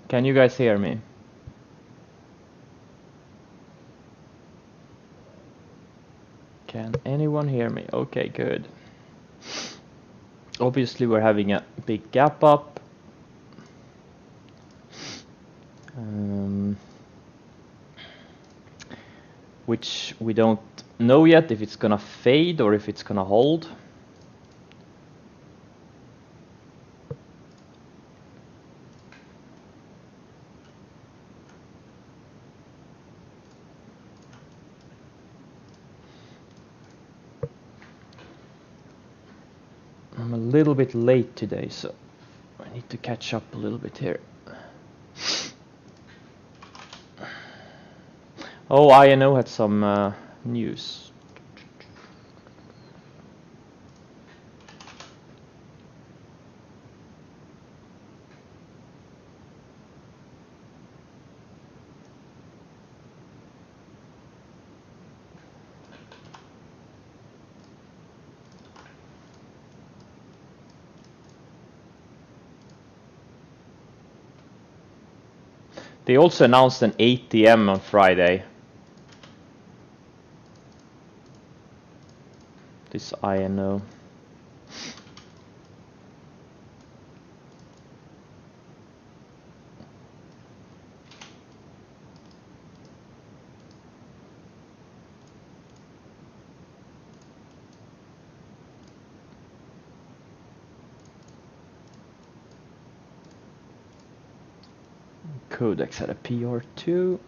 Can you guys hear me? Can anyone hear me? Okay, good. Obviously we're having a big gap up. Which we don't know yet if it's gonna fade or if it's gonna hold. I'm a little bit late today, so I need to catch up a little bit here. Oh, INO had some news. They also announced an ATM on Friday. This INO. Codex had a PR2.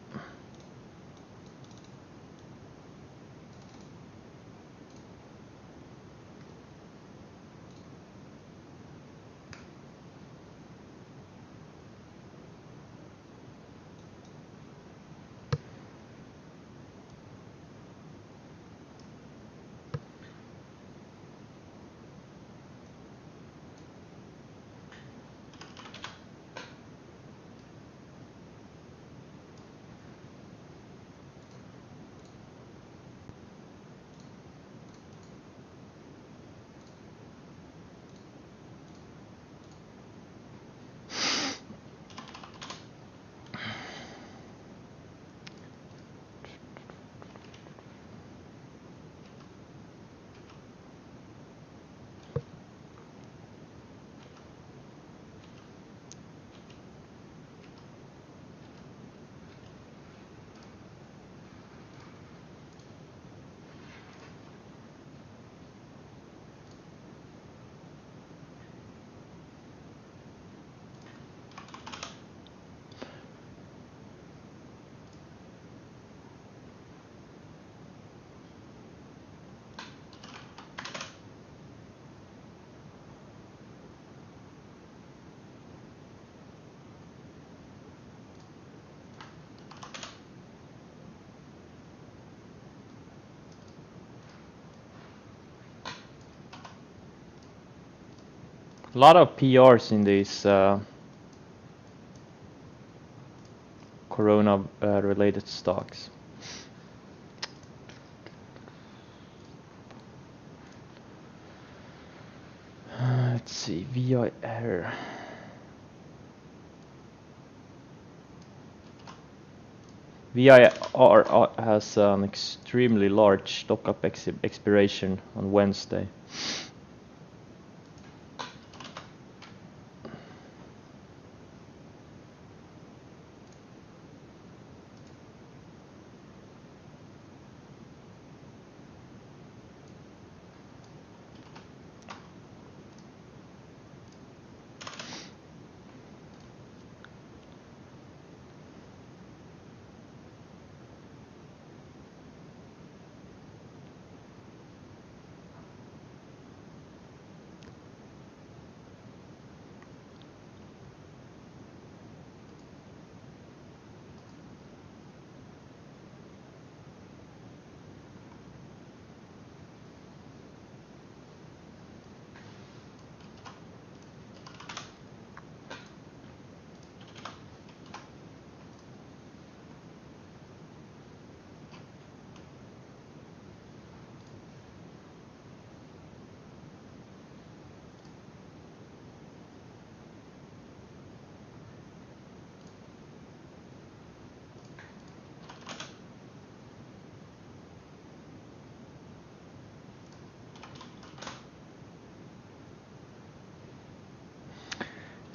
A lot of PRs in these Corona related stocks. Let's see, VIR. VIR has an extremely large stock-up expiration on Wednesday.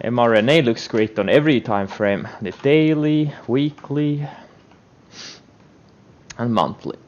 mRNA looks great on every time frame, the daily, weekly, and monthly.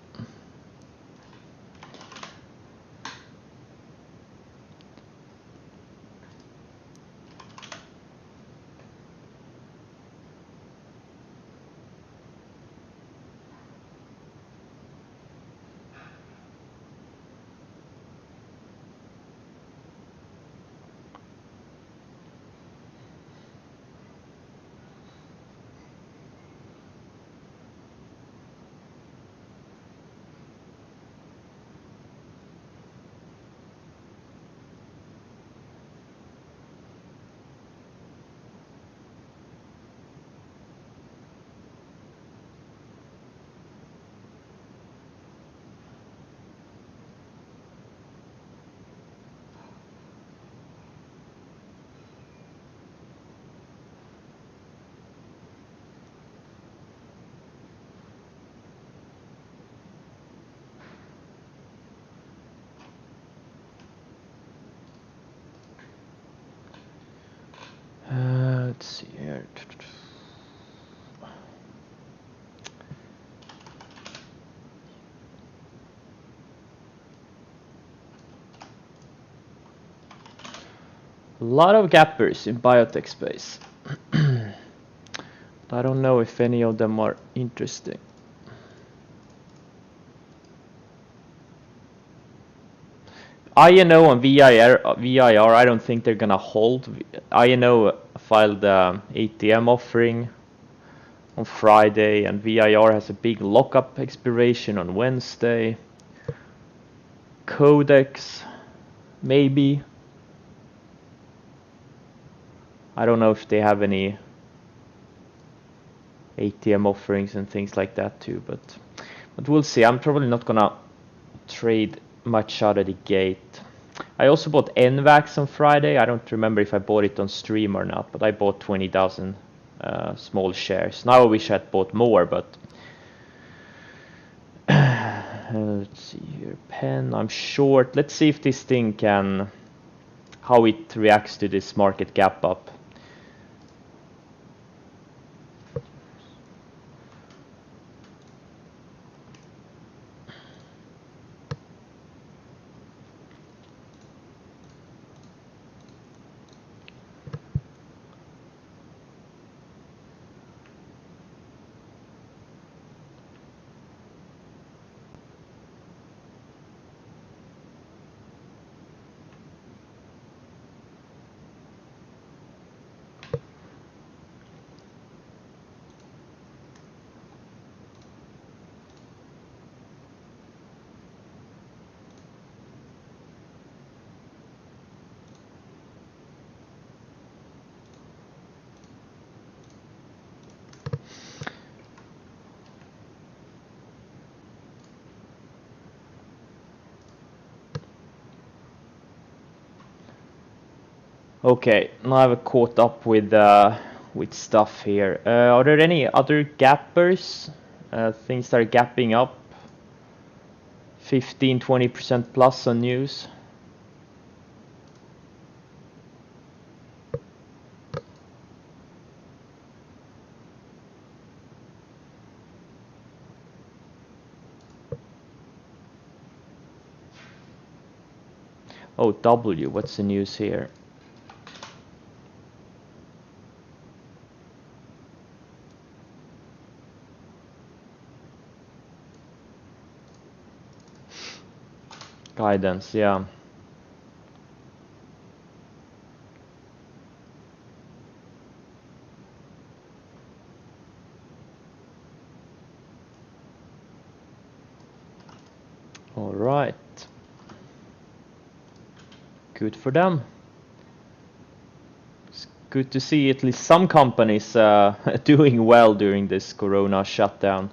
Let's see here. A lot of gappers in biotech space. I don't know if any of them are interesting. INO and VIR, I don't think they're gonna hold. INO filed the ATM offering on Friday, and VIR has a big lockup expiration on Wednesday. Codex, maybe. I don't know if they have any ATM offerings and things like that too, but we'll see. I'm probably not gonna trade much out of the gate. I also bought NVAX on Friday. I don't remember if I bought it on stream or not, but I bought 20,000 small shares. Now I wish I'd bought more, but let's see here. Pen, I'm short. Let's see if this thing can, how it reacts to this market gap up. Okay, now I've caught up with stuff here. Are there any other gappers? Things that are gapping up 15-20% plus on news? Oh, W, what's the news here? Guidance, yeah. All right. Good for them. It's good to see at least some companies doing well during this Corona shutdown.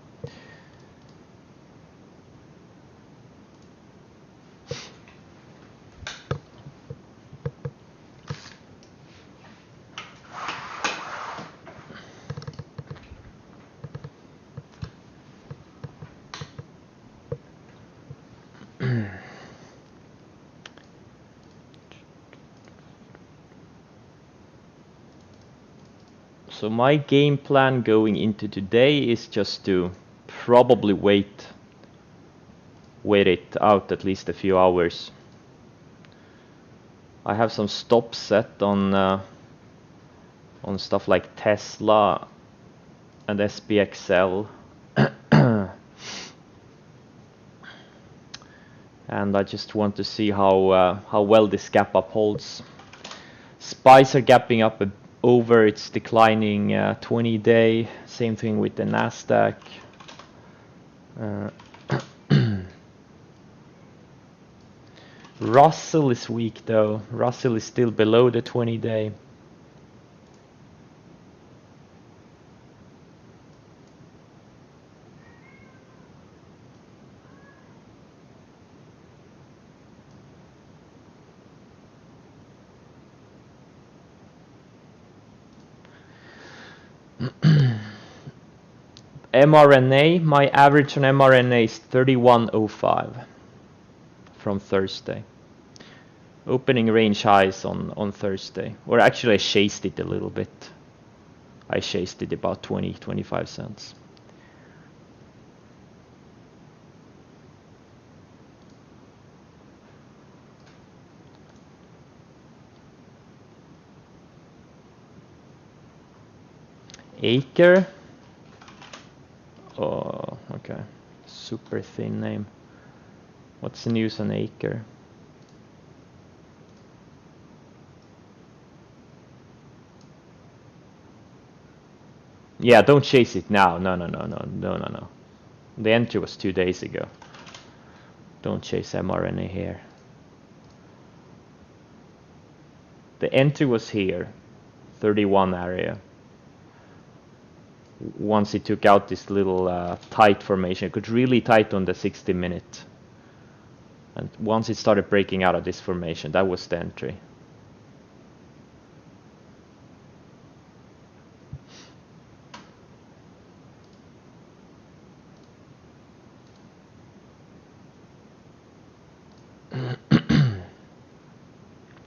So my game plan going into today is just to probably wait it out at least a few hours. I have some stops set on stuff like Tesla and SPXL. And I just want to see how well this gap up holds. SPYs are gapping up over its declining 20-day. Same thing with the Nasdaq. Russell is weak though. Russell is still below the 20-day. mRNA, my average on mRNA is 31.05 from Thursday. Opening range highs on Thursday. Or actually I chased it a little bit. I chased it about 20-25 cents. Acre. Oh, okay. Super thin name. What's the news on Acre? Yeah, don't chase it now. No. The entry was 2 days ago. Don't chase mRNA here. The entry was here, 31 area. Once it took out this little tight formation, it got really tight on the 60-minute. And once it started breaking out of this formation, that was the entry.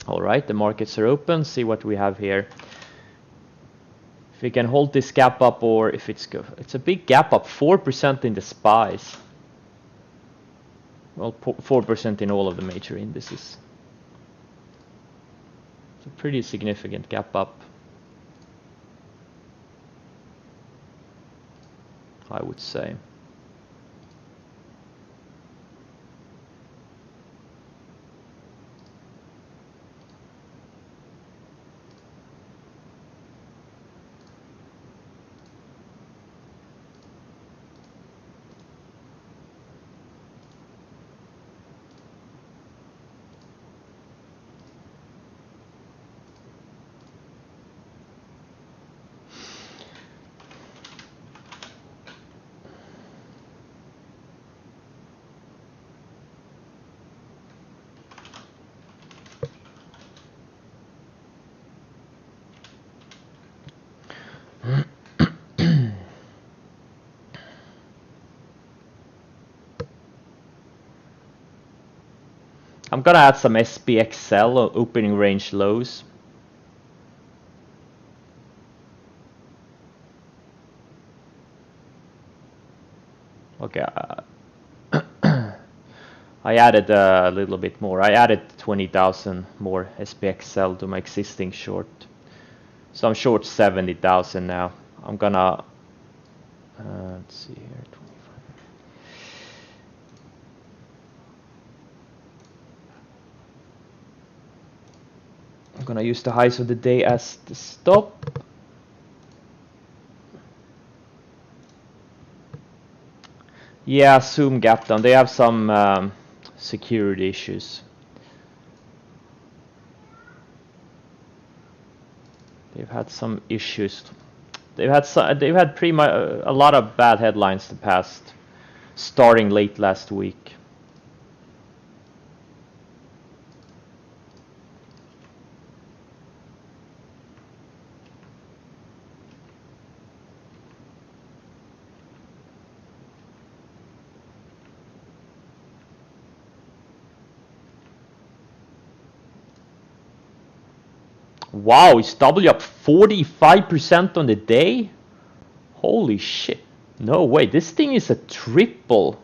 All right, the markets are open. See what we have here. If we can hold this gap up, or if it's a big gap up, 4% in the SPYs. Well, 4% in all of the major indices. It's a pretty significant gap up, I would say. I'm gonna add some SPXL opening range lows. Okay, I added a little bit more. I added 20,000 more SPXL to my existing short. So I'm short 70,000 now. I'm gonna, let's see here, 25. I'm gonna use the highs of the day as the stop. Yeah, Zoom gap down. They have some security issues. They've had some issues. They've had pretty much a lot of bad headlines the past, starting late last week. Wow, it's W up 45% on the day? Holy shit. No way, this thing is a triple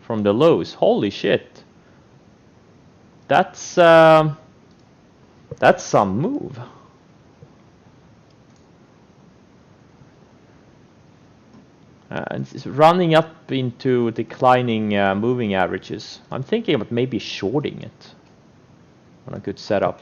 from the lows. Holy shit. That's some move. It's running up into declining moving averages. I'm thinking about maybe shorting it on a good setup.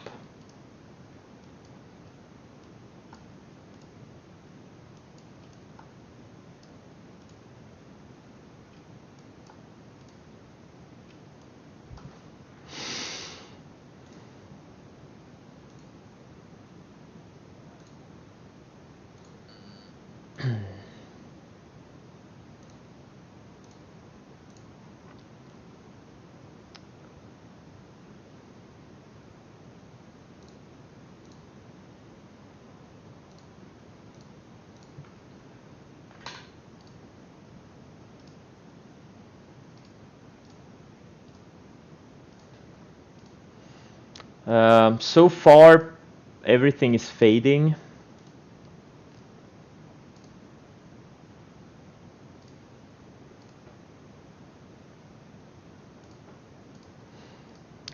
So far, everything is fading.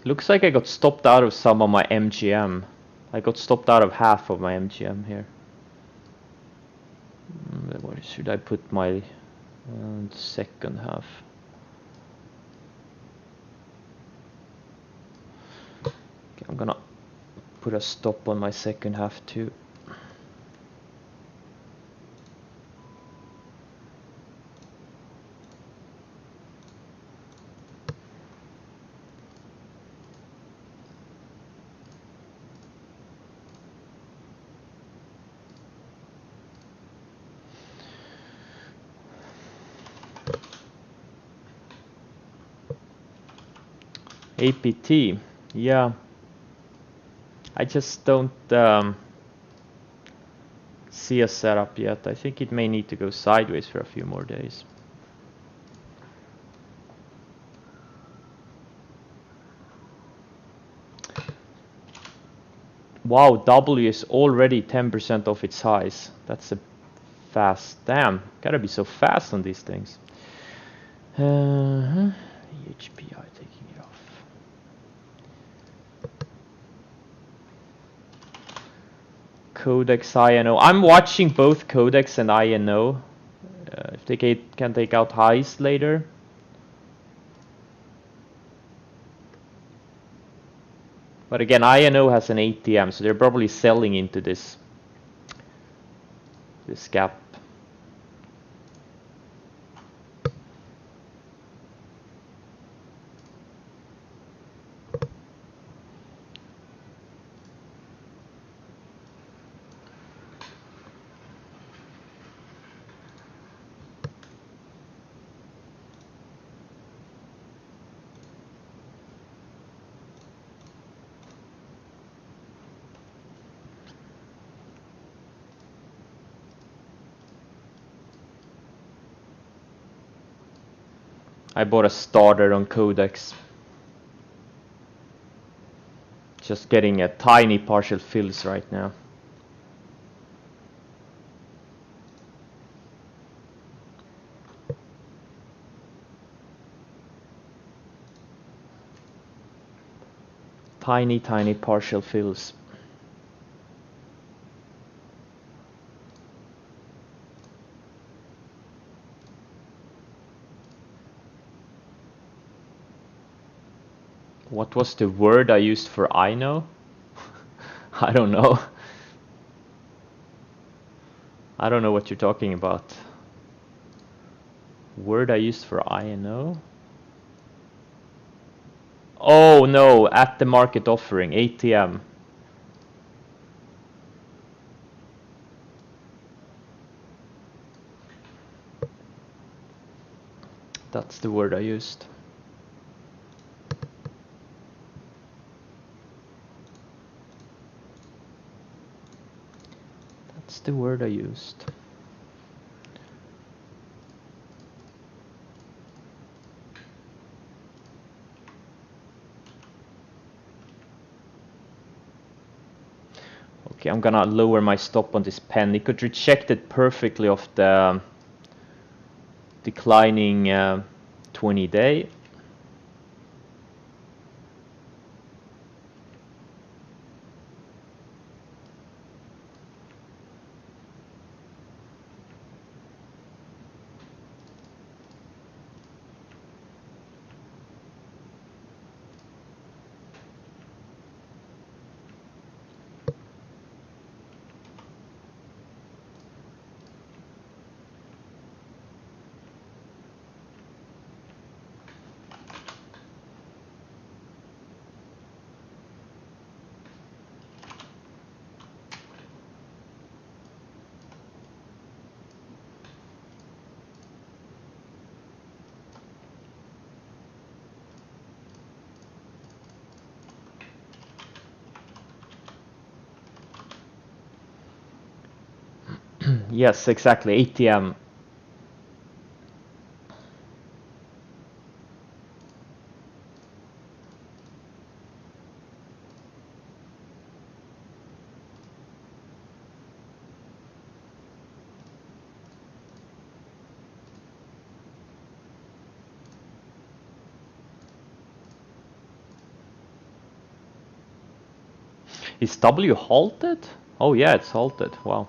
Looks like I got stopped out of some of my MGM. I got stopped out of half of my MGM here. Where should I put my second half? Okay, I'm gonna put a stop on my second half too. APT, yeah. I just don't see a setup yet. I think it may need to go sideways for a few more days. Wow, W is already 10% off its highs. That's a fast. Damn, gotta be so fast on these things. HPI taking it off. Codex INO. I'm watching both Codex and INO. If they can take out highs later. But again, INO has an ATM, so they're probably selling into this gap. I bought a starter on Codex. Just getting a tiny partial fills right now. Tiny partial fills. What was the word I used for I know? I don't know. I don't know what you're talking about. Word I used for I know? Oh no, at the market offering, ATM. That's the word I used. That's the word I used. Okay, I'm gonna lower my stop on this pen. It could reject it perfectly off the declining 20-day. Yes, exactly, ATM. Is W halted? Oh yeah, it's halted. Wow.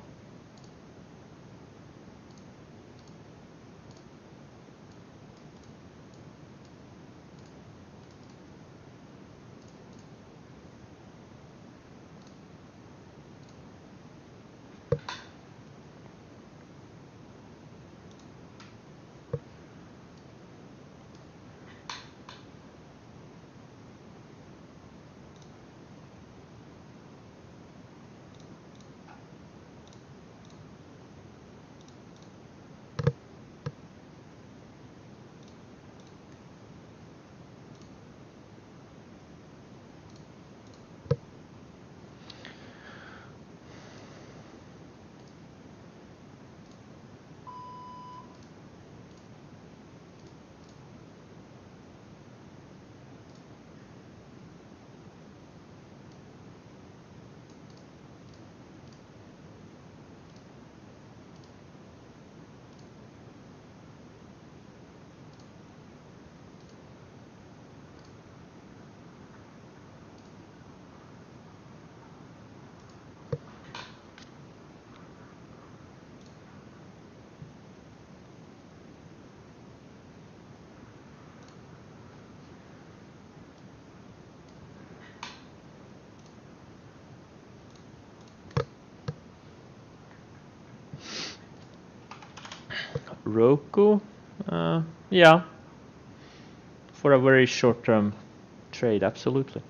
Roku? Yeah. For a very short-term trade, absolutely.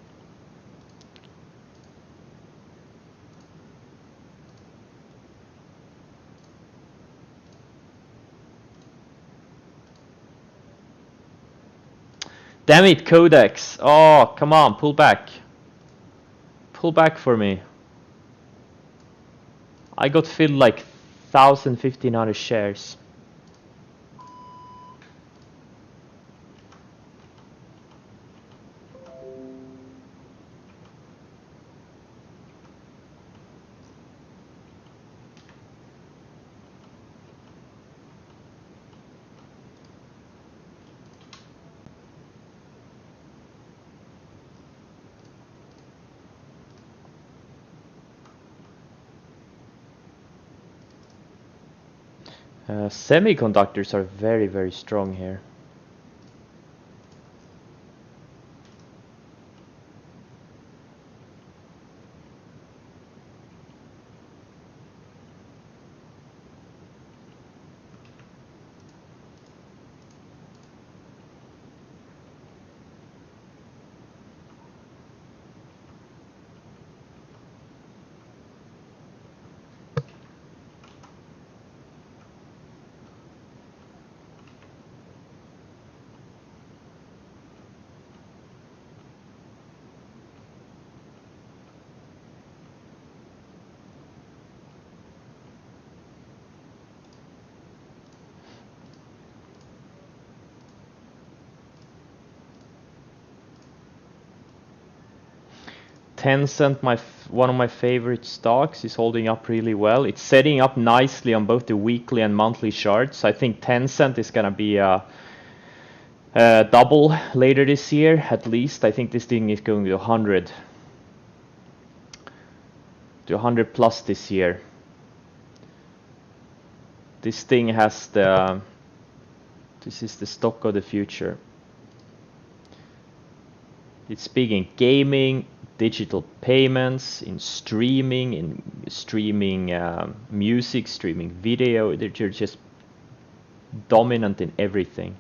Damn it, Codex. Oh, come on, pull back. Pull back for me. I got filled like 1,000, 1,500 shares. Semiconductors are very, very strong here. Tencent, one of my favorite stocks, is holding up really well. It's setting up nicely on both the weekly and monthly charts. I think Tencent is gonna be a double later this year, at least. I think this thing is going to 100 plus this year. This thing has this is the stock of the future. It's big in gaming, digital payments, in streaming music, streaming video. They're just dominant in everything.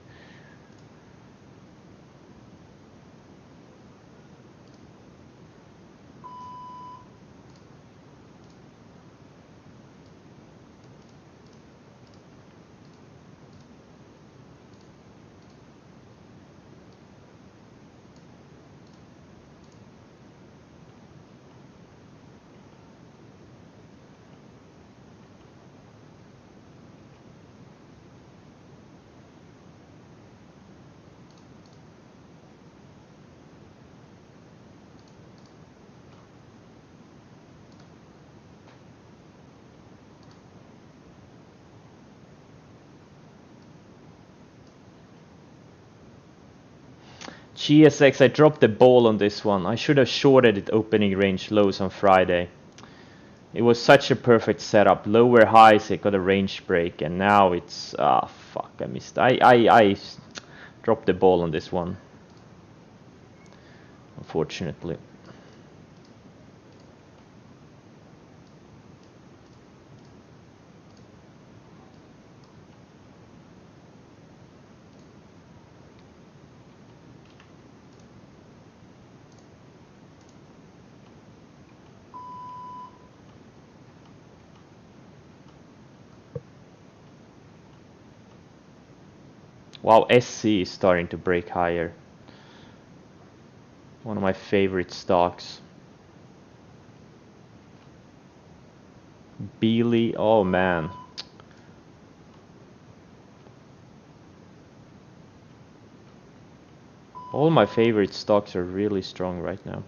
GSX, I dropped the ball on this one. I should have shorted it opening range lows on Friday. It was such a perfect setup. Lower highs, it got a range break, and now it's fuck, I missed. I dropped the ball on this one, unfortunately. Wow, SC is starting to break higher. One of my favorite stocks. Beely, oh man. All my favorite stocks are really strong right now.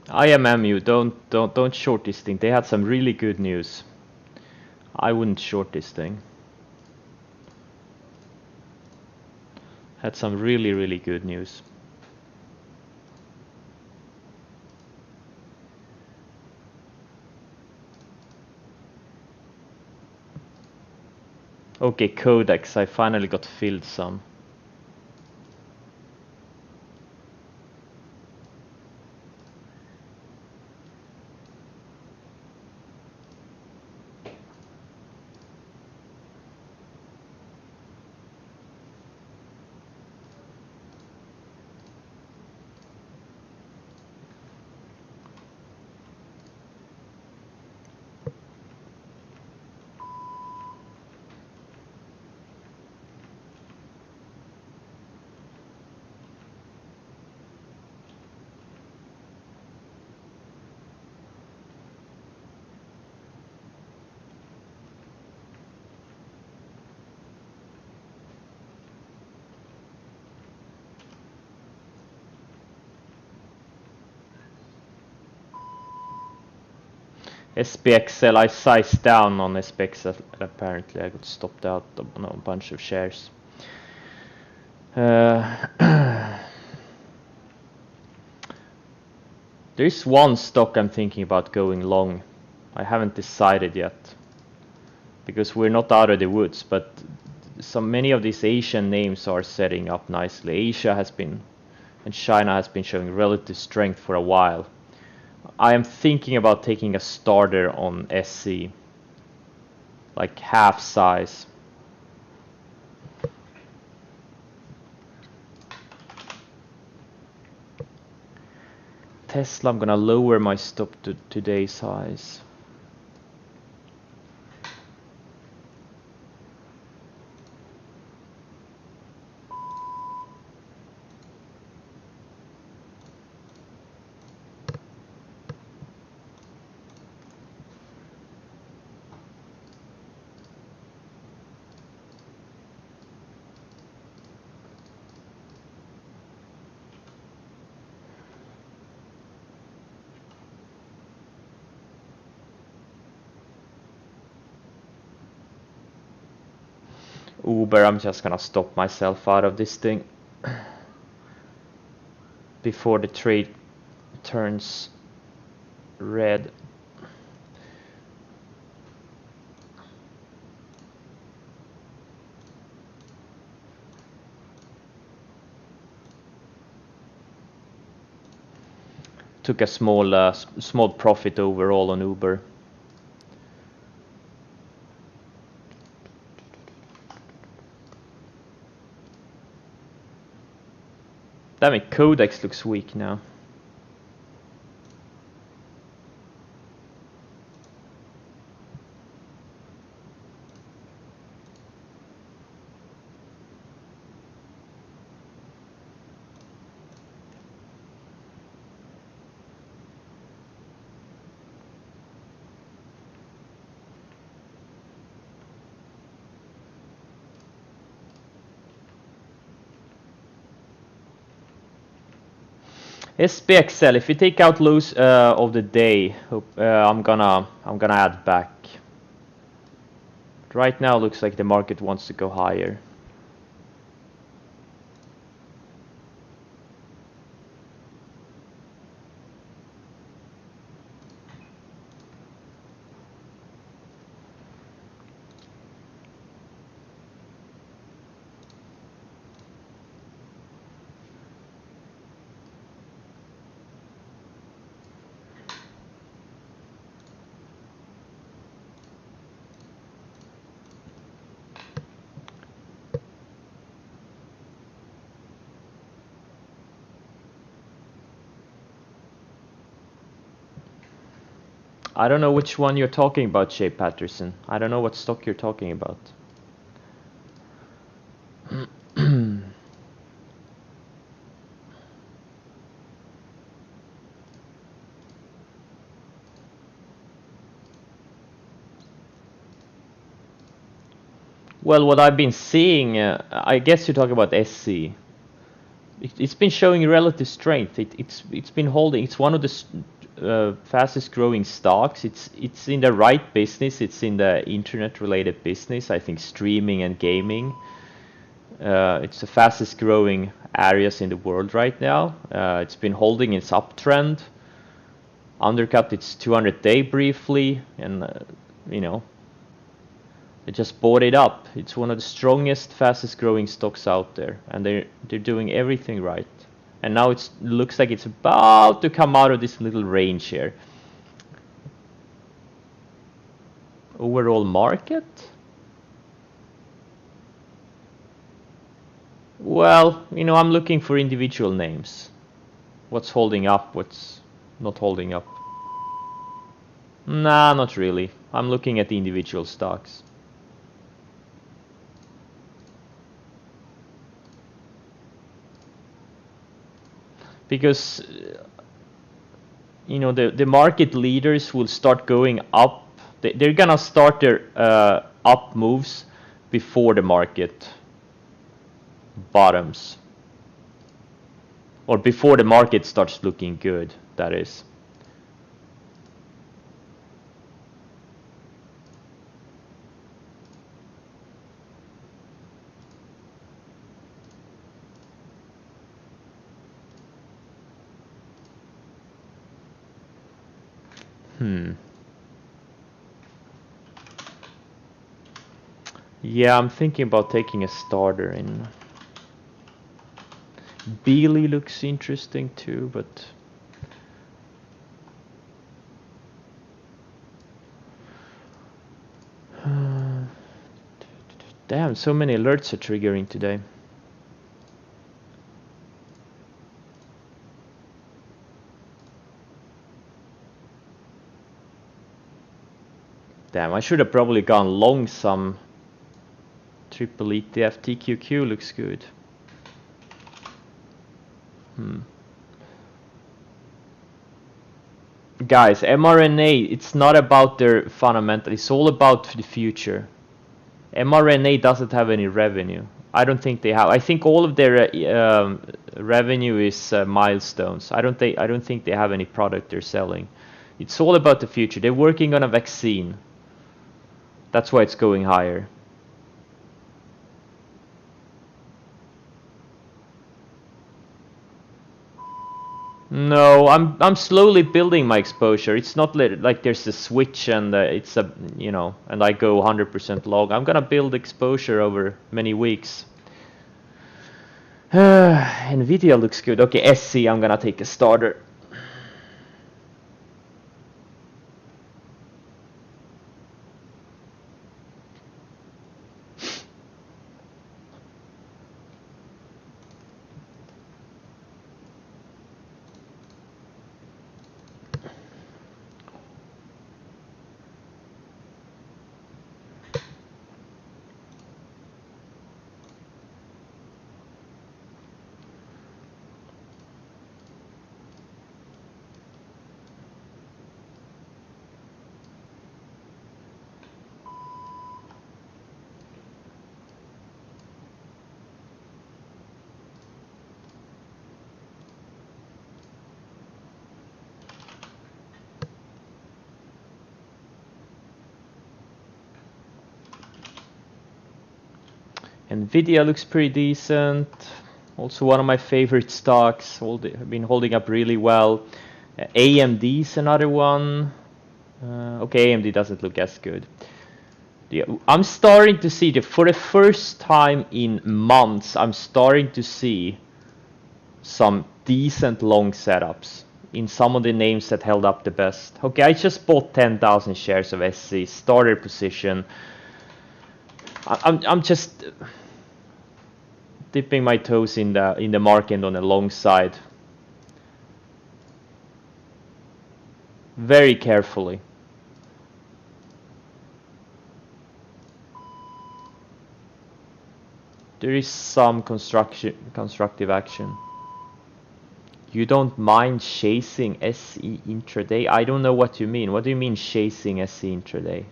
IMMU, don't short this thing. They had some really good news. I wouldn't short this thing. Had some really good news. Okay, Codex, I finally got filled some. SPXL, I sized down on SPXL. Apparently, I got stopped out on a bunch of shares. There's one stock I'm thinking about going long. I haven't decided yet, because we're not out of the woods, but many of these Asian names are setting up nicely. Asia has been, and China has been showing relative strength for a while. I am thinking about taking a starter on SC, like half size. Tesla, I'm gonna lower my stop to today's size. Uber, I'm just gonna stop myself out of this thing before the trade turns red. Took a small profit overall on Uber. Damn it, Codex looks weak now. SPXL, if you take out lows of the day, I'm gonna add back. Right now looks like the market wants to go higher. I don't know which one you're talking about, Shea Patterson. I don't know what stock you're talking about. Well, what I've been seeing, I guess you're talking about SC. It's been showing relative strength. It's been holding. It's one of the fastest growing stocks. It's in the right business. It's in the internet related business. I think streaming and gaming. It's the fastest growing areas in the world right now. It's been holding its uptrend. Undercut its 200-day briefly, and you know, they just bought it up. It's one of the strongest, fastest growing stocks out there, and they're doing everything right. And now it looks like it's about to come out of this little range here. Overall market? Well, you know, I'm looking for individual names. What's holding up, what's not holding up. Nah, not really. I'm looking at the individual stocks. Because you know, the market leaders will start going up. They're gonna start their up moves before the market bottoms, or before the market starts looking good, that is. Yeah, I'm thinking about taking a starter in. Beely looks interesting too, but damn, so many alerts are triggering today. Damn, I should have probably gone long some triple ETF. TQQ looks good. Guys, mRNA, it's not about their fundamental, it's all about the future. mRNA doesn't have any revenue. I don't think they have. I think all of their revenue is milestones. I don't think they have any product they're selling. It's all about the future. They're working on a vaccine. That's why it's going higher. No, I'm slowly building my exposure. It's not like there's a switch and it's a and I go 100% long. I'm gonna build exposure over many weeks. Nvidia looks good. Okay, SC, I'm gonna take a starter. Nvidia looks pretty decent. Also one of my favorite stocks. Have been holding up really well. AMD's another one. Okay, AMD doesn't look as good. Yeah, I'm starting to see for the first time in months, I'm starting to see some decent long setups in some of the names that held up the best. Okay, I just bought 10,000 shares of SC, starter position. I'm just dipping my toes in the market on the long side. Very carefully. There is some constructive action. You don't mind chasing SE intraday? I don't know what you mean. What do you mean chasing SE intraday?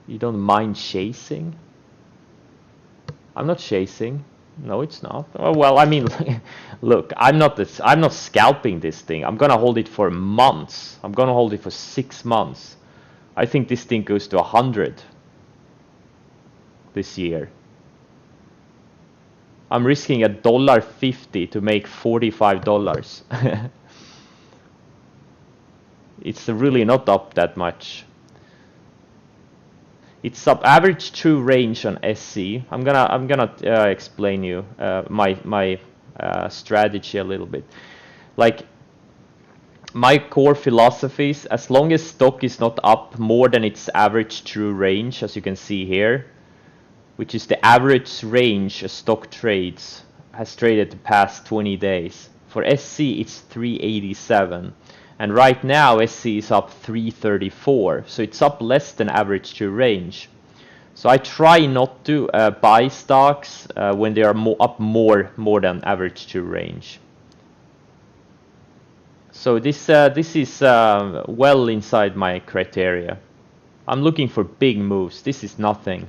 You don't mind chasing? I'm not chasing. No, it's not. Oh, well, I mean, look, I'm not scalping this thing. I'm gonna hold it for months. I'm gonna hold it for 6 months. I think this thing goes to 100 this year. I'm risking $1.50 to make $45. It's really not up that much. It's up average true range on SC. I'm gonna explain you my strategy a little bit. Like my core philosophies, as long as stock is not up more than its average true range, as you can see here, which is the average range a stock trades, has traded the past 20 days. For SC, it's 387. And right now, SC is up 334. So it's up less than average true range. So I try not to buy stocks when they are up more than average true range. So this is well inside my criteria. I'm looking for big moves. This is nothing.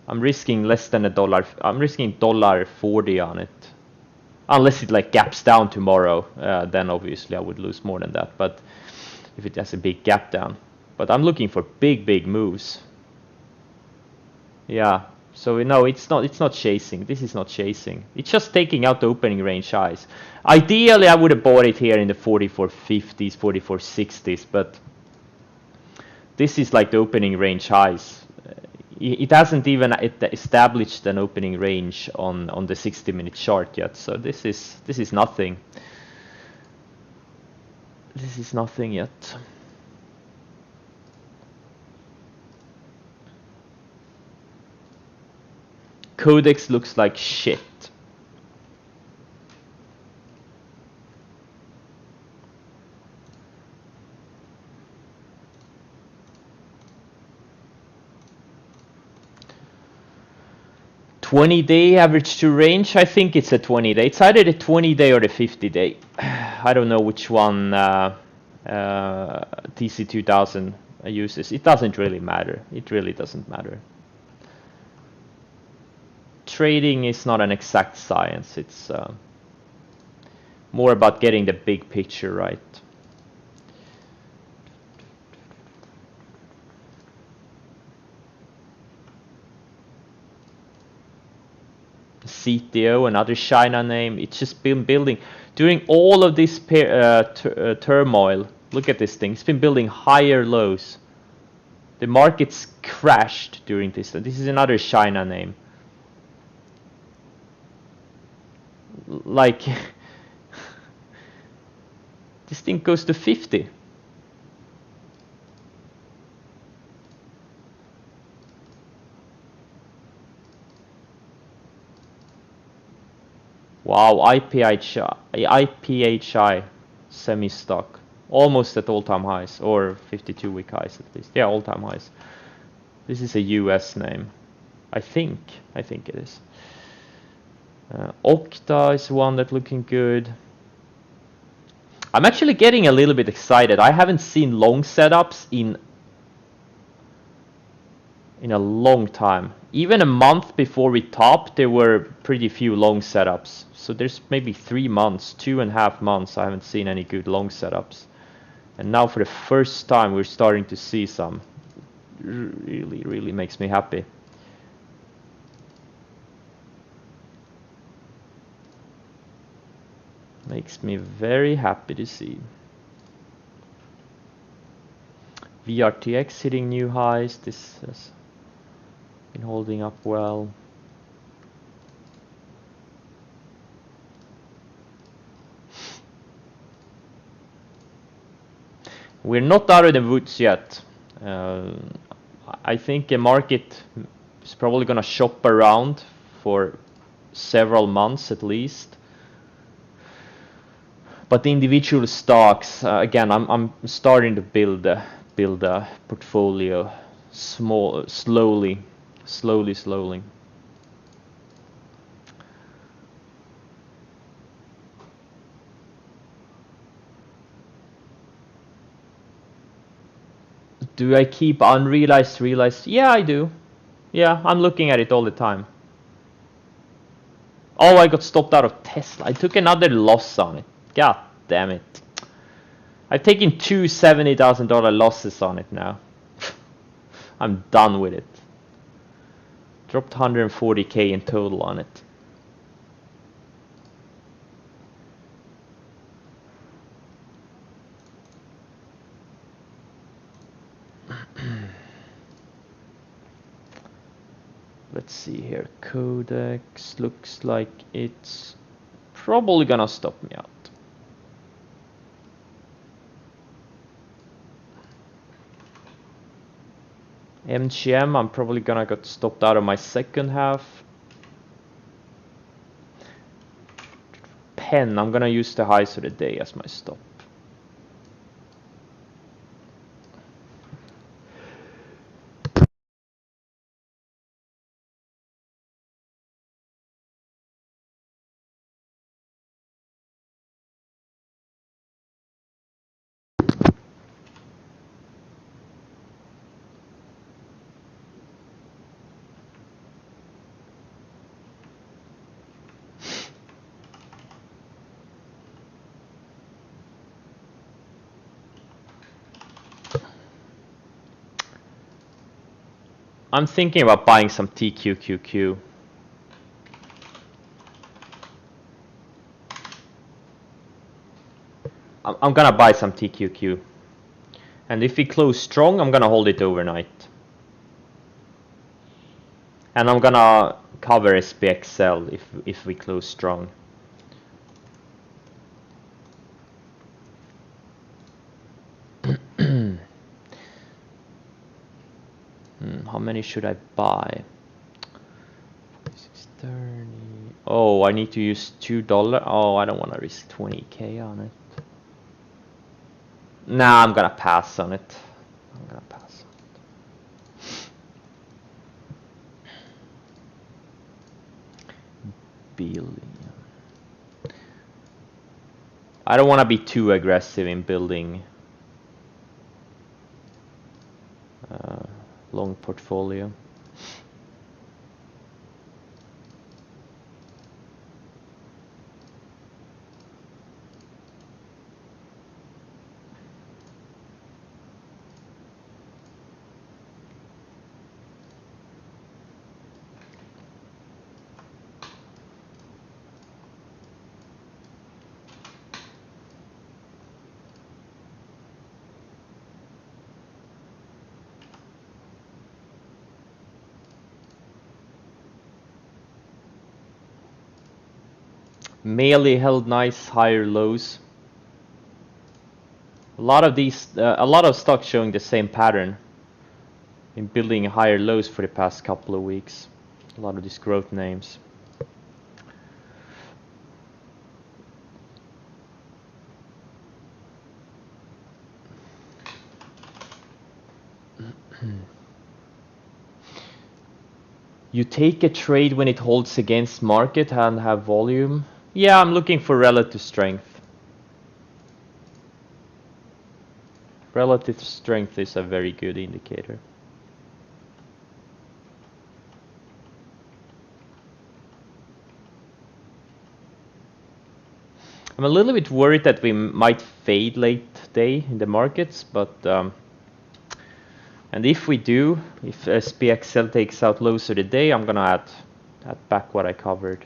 I'm risking less than $1. I'm risking $1.40 on it. Unless it like gaps down tomorrow, then obviously I would lose more than that. But if it has a big gap down. But I'm looking for big moves. Yeah, So no, it's not chasing. This is not chasing. It's just taking out the opening range highs. Ideally, I would have bought it here in the 44.50s, 44.60s, but this is like the opening range highs. It hasn't even established an opening range on the 60-minute chart yet. So this is nothing. This is nothing yet. Codex looks like shit. $20-day average to range. I think it's a 20-day. It's either the 20-day or the 50-day. I don't know which one TC2000 uses. It doesn't really matter. It really doesn't matter. Trading is not an exact science. It's more about getting the big picture right. CTO, another China name. It's just been building during all of this turmoil. Look at this thing. It's been building higher lows. The market's crashed during this. This is another China name. Like this thing goes to 50. Wow, IPHI semi-stock. Almost at all-time highs, or 52-week highs at least. Yeah, all-time highs. This is a US name. I think it is. Okta is one that's looking good. I'm actually getting a little bit excited. I haven't seen long setups in a long time. Even a month before we topped, there were pretty few long setups. So there's maybe 3 months, 2.5 months, I haven't seen any good long setups. And now for the first time, we're starting to see some. Really, really makes me happy. Makes me very happy to see. VRTX hitting new highs. This has been holding up well. We're not out of the woods yet. I think the market is probably going to shop around for several months at least. But the individual stocks, again, I'm starting to build a portfolio, slowly. Do I keep unrealized, realized? Yeah, I do. Yeah, I'm looking at it all the time. Oh, I got stopped out of Tesla. I took another loss on it. God damn it. I've taken two $70,000 losses on it now. I'm done with it. Dropped 140k in total on it. Let's see here. Codex looks like it's probably gonna stop me out. MGM, I'm probably gonna get stopped out of my second half. Pen, I'm gonna use the highs of the day as my stop. I'm thinking about buying some TQQQ. I'm gonna buy some TQQ. And if we close strong, I'm gonna hold it overnight. And I'm gonna cover SPXL if we close strong. How many should I buy? 630. Oh, I need to use $2. Oh, I don't want to risk 20k on it. Nah, I'm gonna pass on it. I'm gonna pass on it. Billion. I don't want to be too aggressive in building long portfolio. Melee held nice higher lows. A lot of stocks showing the same pattern in building higher lows for the past couple of weeks. A lot of these growth names. You take a trade when it holds against market and have volume. Yeah, I'm looking for relative strength. Relative strength is a very good indicator. I'm a little bit worried that we might fade late day in the markets, but and if we do, if SPXL takes out lows of the day, I'm gonna add back what I covered.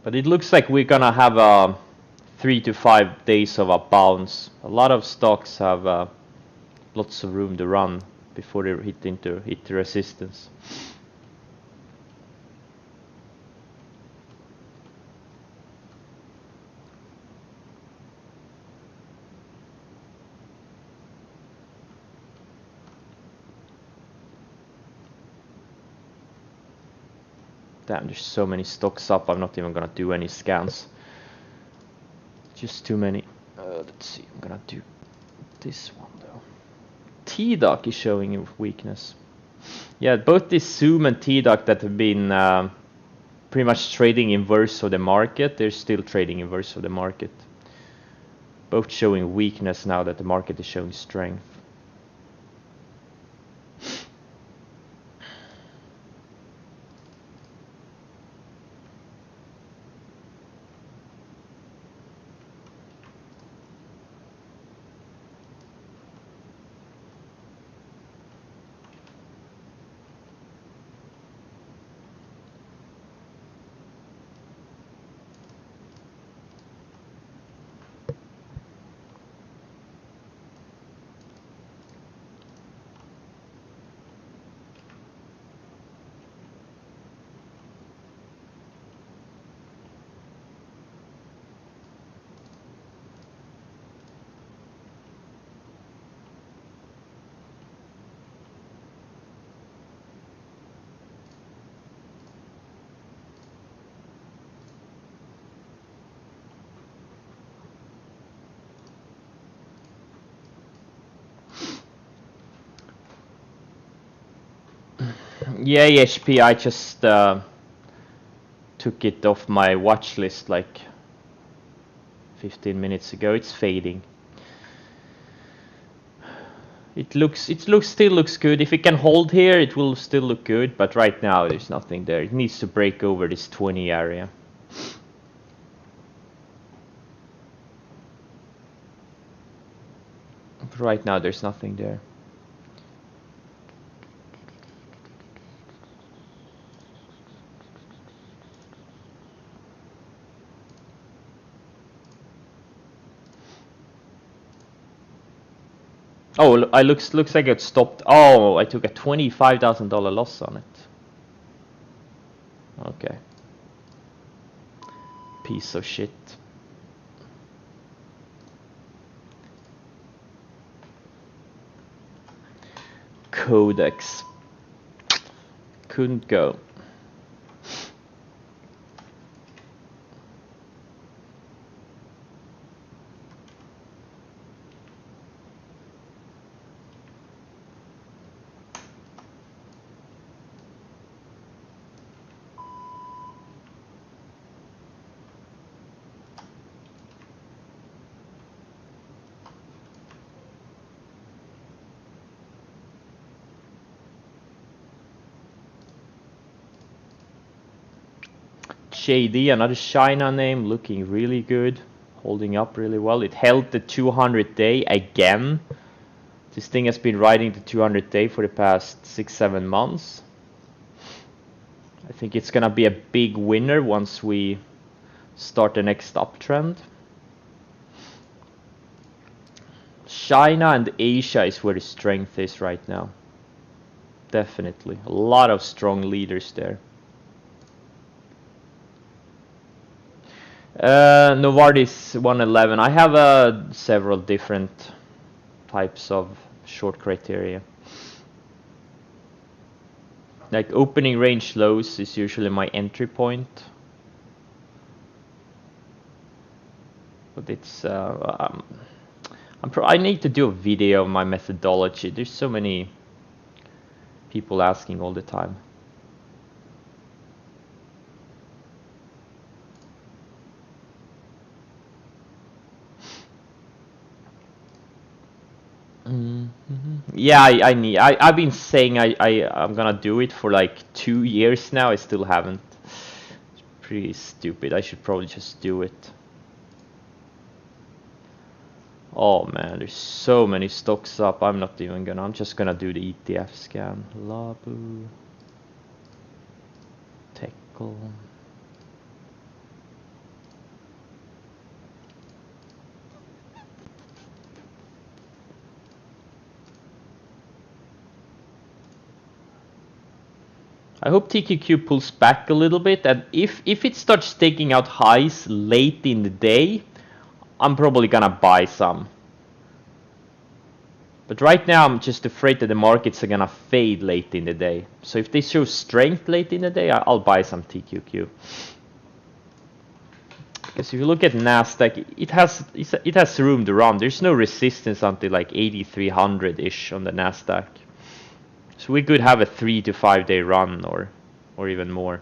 But it looks like we're gonna have 3 to 5 days of a bounce. A lot of stocks have lots of room to run before they hit the resistance. Damn, there's so many stocks up, I'm not even gonna do any scans. Just too many. Let's see, I'm gonna do this one though. TDOC is showing a weakness. Yeah, both this Zoom and TDOC that have been pretty much trading inverse of the market, they're still trading inverse of the market. Both showing weakness now that the market is showing strength. Yeah, HP, I just took it off my watch list like 15 minutes ago. It's fading. Still looks good. If it can hold here, it will still look good, but right now there's nothing there. It needs to break over this 20 area. right now there's nothing there. Oh, I looks like it stopped. Oh, I took a $25,000 loss on it. Okay. Piece of shit. Codex. Couldn't go. JD, another China name, looking really good, holding up really well. It held the 200 day again. This thing has been riding the 200 day for the past 6-7 months. I think it's gonna be a big winner once we start the next uptrend. China and Asia is where the strength is right now. Definitely. A lot of strong leaders there. Novartis 111. I have several different types of short criteria. Like opening range lows is usually my entry point. But it's I need to do a video of my methodology. There's so many people asking all the time. Yeah, I've been saying I'm gonna do it for like 2 years now. I still haven't. It's pretty stupid. I should probably just do it. Oh man, there's so many stocks up. I'm just gonna do the ETF scan. Labu, Teckle. I hope TQQ pulls back a little bit, and if it starts taking out highs late in the day, I'm probably gonna buy some. But right now I'm just afraid that the markets are gonna fade late in the day. So if they show strength late in the day, I'll buy some TQQ. Because if you look at Nasdaq, it has room to run. There's no resistance until like 8,300-ish on the Nasdaq. So we could have a 3 to 5 day run or even more.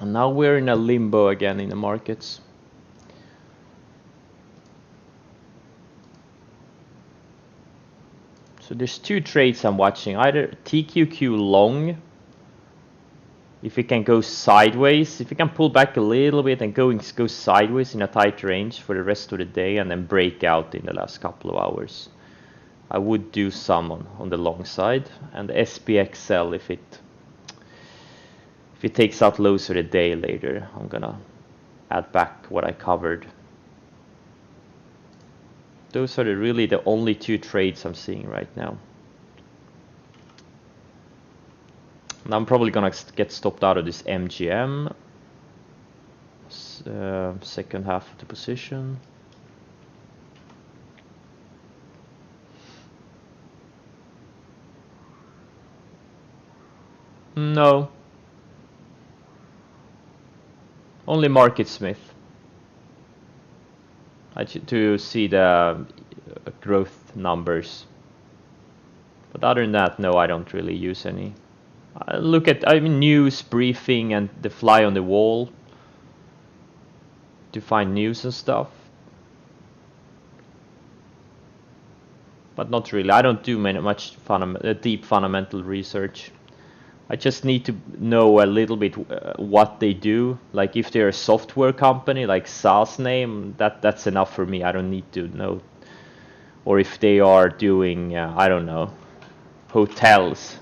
And now we're in a limbo again in the markets. So there's two trades I'm watching, either TQQ long, if it can go sideways, if it can pull back a little bit and go sideways in a tight range for the rest of the day and then break out in the last couple of hours. I would do some on the long side, and the SPXL if it takes out lows for the day later, I'm gonna add back what I covered. Those are really the only two trades I'm seeing right now. And I'm probably gonna get stopped out of this MGM. Second half of the position. No. Only Market Smith. To see the growth numbers. But other than that, no, I don't really use any. I look at news briefing and the fly on the wall to find news and stuff. But not really. I don't do much deep fundamental research. I just need to know a little bit what they do. Like if they're a software company, like SaaS name, that's enough for me. I don't need to know. Or if they are doing, I don't know, hotels.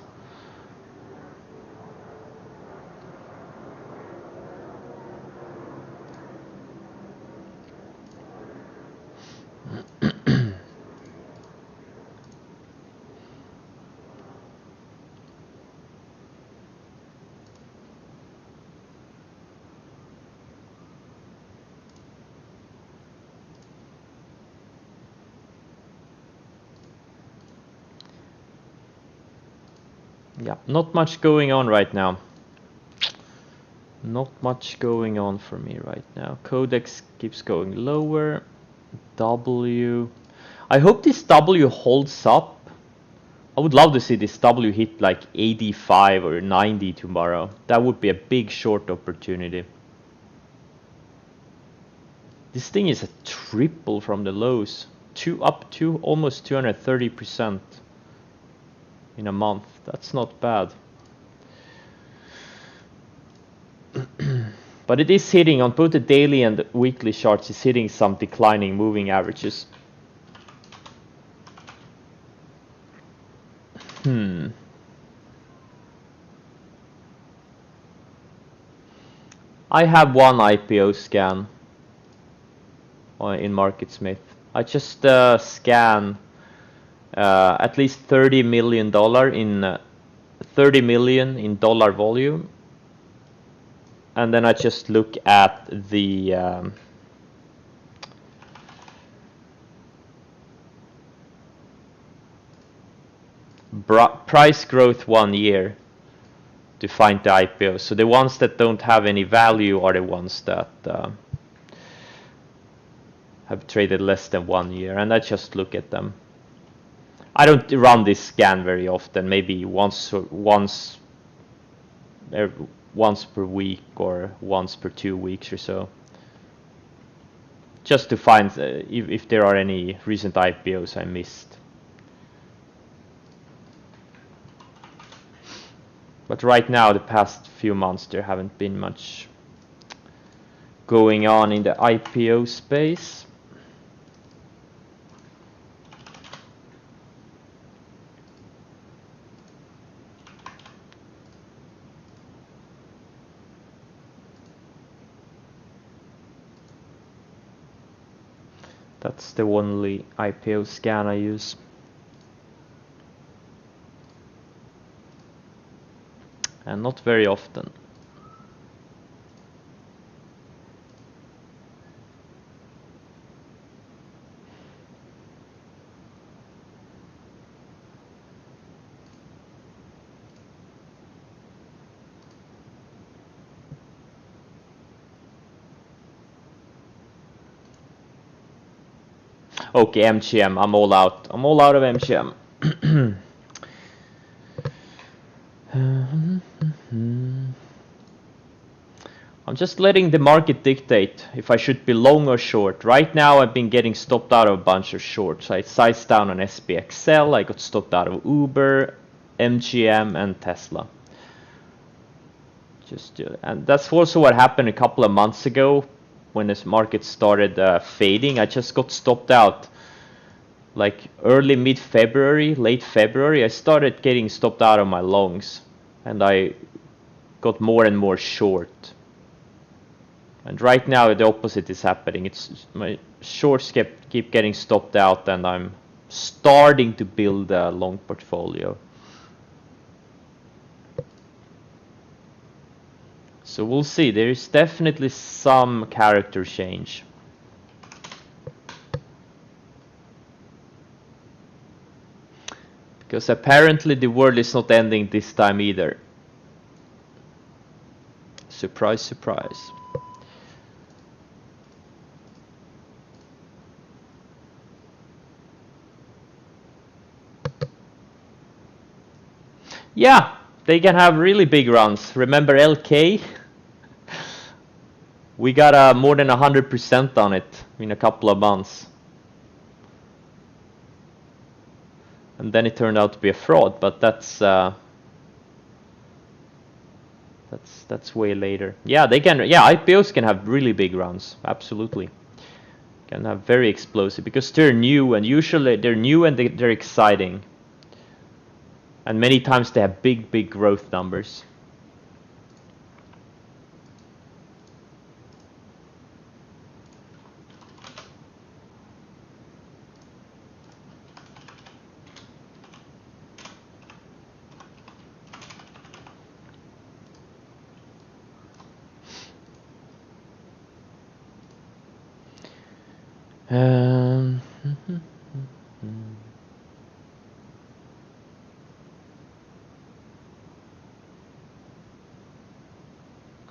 Yeah, not much going on right now. Not much going on for me right now. Codex keeps going lower. W. I hope this W holds up. I would love to see this W hit like 85 or 90 tomorrow. That would be a big short opportunity. This thing is a triple from the lows. Up to almost 230% in a month. That's not bad. But it is hitting on both the daily and the weekly charts. It's hitting some declining moving averages. I have one IPO scan in MarketSmith. I just scan at least $30 million in 30 million in dollar volume, and then I just look at the price growth 1 year to find the IPO. So the ones that don't have any value are the ones that have traded less than 1 year, and I just look at them. I don't run this scan very often, maybe once per week or once per 2 weeks or so, just to find if there are any recent IPOs I missed. But right now, the past few months, there haven't been much going on in the IPO space. That's the only IPO scan I use. And not very often. Okay, MGM. I'm all out. I'm all out of MGM. I'm just letting the market dictate if I should be long or short. Right now I've been getting stopped out of a bunch of shorts. I sized down on SPXL, I got stopped out of Uber, MGM and Tesla. And that's also what happened a couple of months ago when this market started fading. I just got stopped out like early mid-February, late February. I started getting stopped out of my longs and I got more and more short. And right now the opposite is happening. It's my shorts keep getting stopped out and I'm starting to build a long portfolio. So we'll see. There's definitely some character change. Because apparently the world is not ending this time either. Surprise, surprise. Yeah, they can have really big runs. Remember LK? We got more than 100% on it in a couple of months. And then it turned out to be a fraud, but that's way later. Yeah, they can. Yeah, IPOs can have really big runs. Absolutely, can have very explosive because they're new and usually they're new and they're exciting. And many times they have big growth numbers.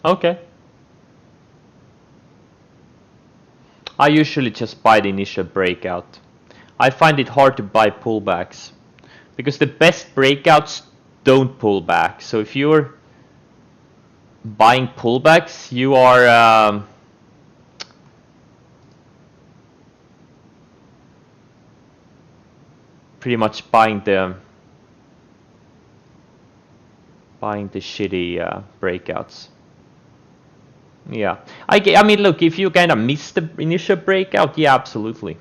Okay. I usually just buy the initial breakout. I find it hard to buy pullbacks because the best breakouts don't pull back. So if you're buying pullbacks, you are pretty much buying the shitty breakouts. Yeah, I mean, look, if you kind of miss the initial breakout, yeah, absolutely.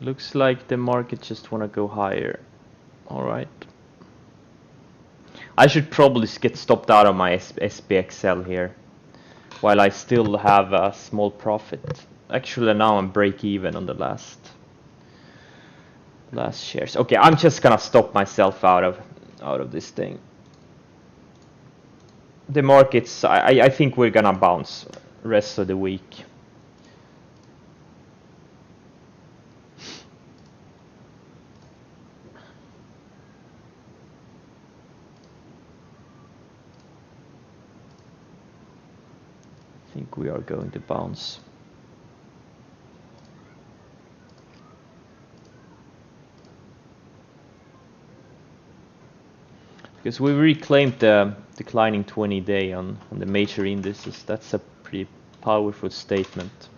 Looks like the market just wanna go higher. All right. I should probably get stopped out of my SPXL here, while I still have a small profit. Actually, now I'm break even on the last shares. Okay, I'm just gonna stop myself out of this thing. The markets, I think we're gonna bounce rest of the week. I think we are going to bounce. Because we reclaimed the declining 20-day on the major indices. That's a pretty powerful statement.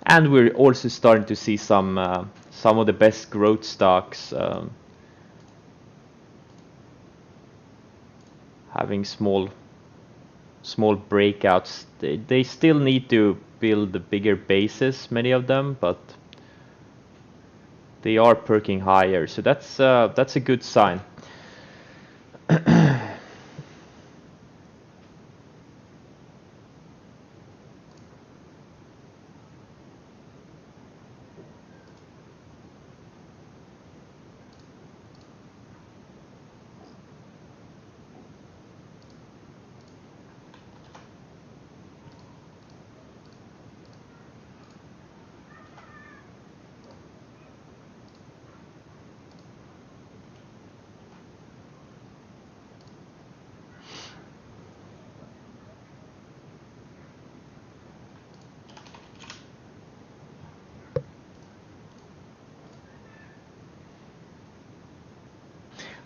And we're also starting to see some of the best growth stocks having small breakouts. They still need to build the bigger bases, many of them, but they are perking higher, so that's a good sign.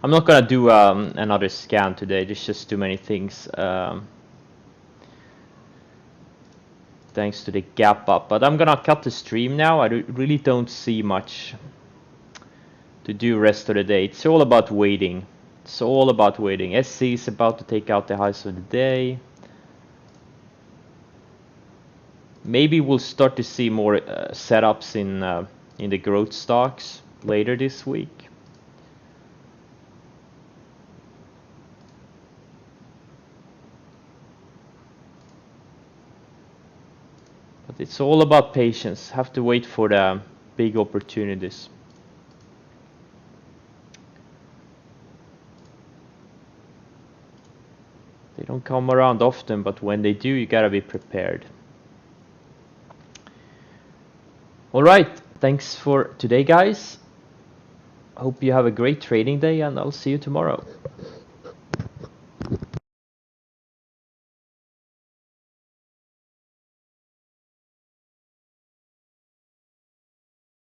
I'm not gonna do another scan today. There's just too many things. Thanks to the gap up, but I'm gonna cut the stream now. I really don't see much to do rest of the day. It's all about waiting. It's all about waiting. SC is about to take out the highs of the day. Maybe we'll start to see more setups in the growth stocks later this week. But it's all about patience. Have to wait for the big opportunities. They don't come around often, but when they do, you gotta be prepared. Alright, thanks for today, guys. Hope you have a great trading day, and I'll see you tomorrow.